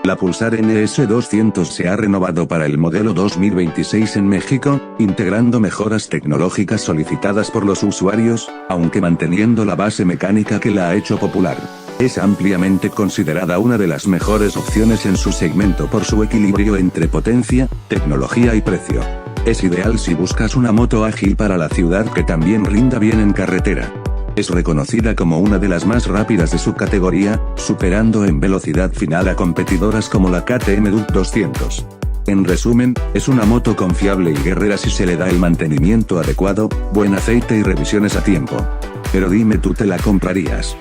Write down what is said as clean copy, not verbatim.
La Pulsar NS200 se ha renovado para el modelo 2026 en México, integrando mejoras tecnológicas solicitadas por los usuarios, aunque manteniendo la base mecánica que la ha hecho popular. Es ampliamente considerada una de las mejores opciones en su segmento por su equilibrio entre potencia, tecnología y precio. Es ideal si buscas una moto ágil para la ciudad que también rinda bien en carretera. Es reconocida como una de las más rápidas de su categoría, superando en velocidad final a competidoras como la KTM Duke 200. En resumen, es una moto confiable y guerrera si se le da el mantenimiento adecuado, buen aceite y revisiones a tiempo. Pero dime, ¿tú te la comprarías?